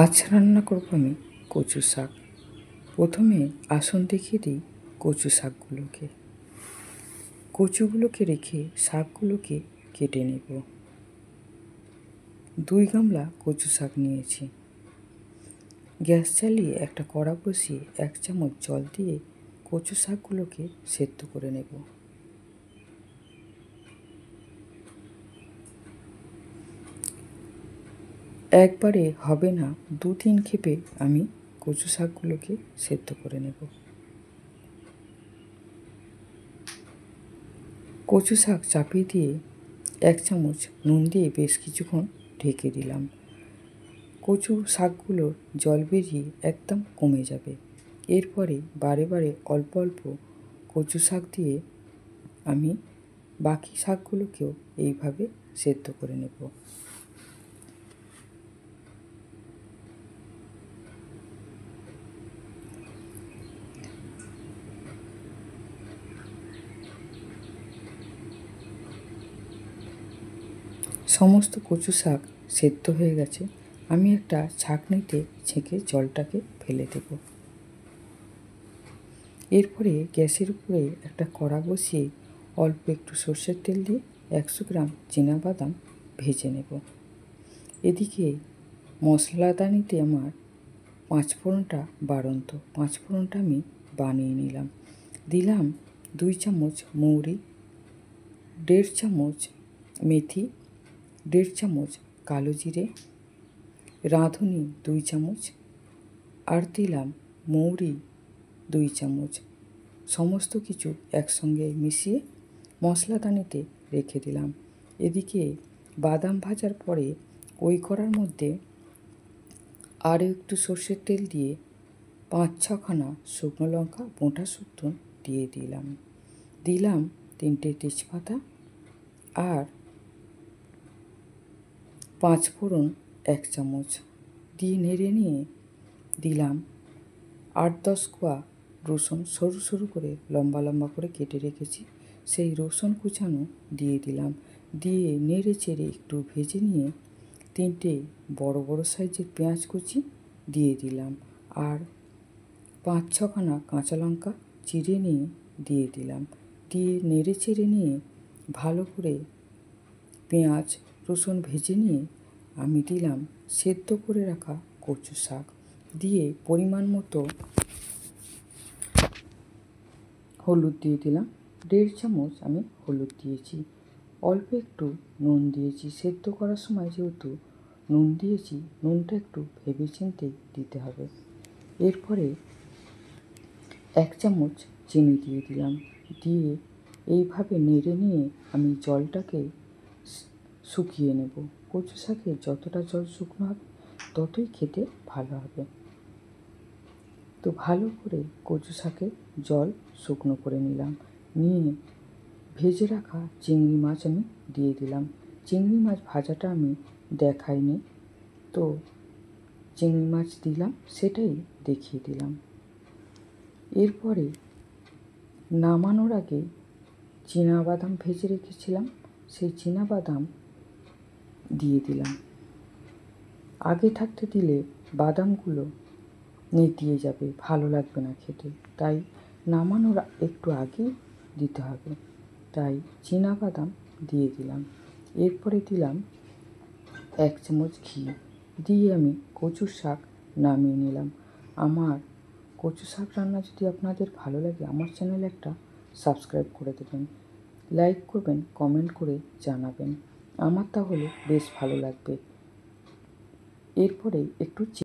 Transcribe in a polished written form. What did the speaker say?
আজ রান্না করবো আমি কচু শাক। প্রথমে আসন দেখিয়ে দিই কচু শাকগুলোকে। কচুগুলোকে রেখে শাকগুলোকে কেটে নেব। 2 গামলা কচু শাক নিয়েছি। গ্যাস চালিয়ে একটা কড়া বসিয়ে 1 চামচ জল দিয়ে কচু শাকগুলোকে সেদ্ধ করে নেব। একবারে হবে না, 2-3 খেপে আমি কচু শাকগুলোকে সেদ্ধ করে নেব। কচু শাক চাপিয়ে দিয়ে 1 চামচ নুন দিয়ে বেশ কিছুক্ষণ ঢেকে দিলাম। কচু শাকগুলোর জল বেরিয়ে একদম কমে যাবে। এরপরে বারে বারে অল্প অল্প কচু শাক দিয়ে আমি বাকি শাকগুলোকেও এইভাবে সেদ্ধ করে নেব। সমস্ত কচু শাক সেদ্ধ হয়ে গেছে। আমি একটা ছাঁকনিতে ছেঁকে জলটাকে ফেলে দেব। এরপরে গ্যাসের উপরে একটা কড়া বসিয়ে অল্প একটু সর্ষের তেল দিয়ে 100 গ্রাম চীনাবাদাম ভেজে নেব। এদিকে মশলাদানিতে আমার 5 ফোড়নটা বাড়ন্ত। 5 ফোড়নটা আমি বানিয়ে নিলাম। দিলাম 2 চামচ মৌরি, 1.5 চামচ মেথি, 1.5 চামচ কালো জিরে, রাঁধুনি 2 চামচ, আর দিলাম মৌরি 2 চামচ। সমস্ত কিছু একসঙ্গে মিশিয়ে মশলাদানিতে রেখে দিলাম। এদিকে বাদাম ভাজার পরে ওই কড়ার মধ্যে আরও একটু সর্ষের তেল দিয়ে 5-6 খানা শুকনো লঙ্কা বোঁটা শুদ্ধ দিয়ে দিলাম। 3টে তেজপাতা আর 5 ফোড়ন 1 চামচ দিয়ে নেড়ে নিয়ে দিলাম 8-10 কোয়া রসুন সরু সরু করে লম্বা লম্বা করে কেটে রেখেছি, সেই রসুন কুচানো দিয়ে দিলাম। দিয়ে নেড়ে চেড়ে একটু ভেজে নিয়ে 3টে বড় বড় সাইজের পেঁয়াজ কুচি দিয়ে দিলাম। আর 5-6 খানা কাঁচা লঙ্কা চিড়ে নিয়ে দিয়ে দিলাম। দিয়ে নেড়ে চেড়ে নিয়ে ভালো করে পেঁয়াজ রসুন ভেজে নিয়ে আমি দিলাম সেদ্ধ করে রাখা কচু শাক। দিয়ে পরিমাণ মতো হলুদ দিয়ে দিলাম। 1.5 চামচ আমি হলুদ দিয়েছি। অল্প একটু নুন দিয়েছি। সেদ্ধ করার সময় যেহেতু নুন দিয়েছি, নুনটা একটু ভেবেচিন্তে দিতে হবে। এরপরে 1 চামচ চিনি দিয়ে দিলাম। দিয়ে এইভাবে নেড়ে নিয়ে আমি জলটাকে শুকিয়ে নেব। কচু শাকে যতটা জল শুকনো হবে ততই খেতে ভালো হবে। তো ভালো করে কচু শাকে জল শুকনো করে নিলাম। নিয়ে ভেজে রাখা চিংড়ি মাছ আমি দিয়ে দিলাম। চিংড়ি মাছ ভাজাটা আমি দেখাইনি, তো চিংড়ি মাছ দিলাম, সেটাই দেখিয়ে দিলাম। এরপরে নামানোর আগে চীনাবাদাম ভেজে রেখেছিলাম, সেই চীনাবাদাম দিয়ে দিলাম। আগে থাকতে দিলে বাদামগুলো নেতিয়ে যাবে, ভালো লাগবে না খেতে, তাই নামানোর একটু আগে দিতে হবে। তাই চীনাবাদাম দিয়ে দিলাম। এরপরে দিলাম 1 চামচ ঘি দিয়ে আমি কচুর শাক নামিয়ে নিলাম। আমার কচু শাক রান্না যদি আপনাদের ভালো লাগে, আমার চ্যানেলে একটা সাবস্ক্রাইব করে দেবেন, লাইক করবেন, কমেন্ট করে জানাবেন, আমার তাহলে বেশ ভালো লাগবে। এরপরে একটু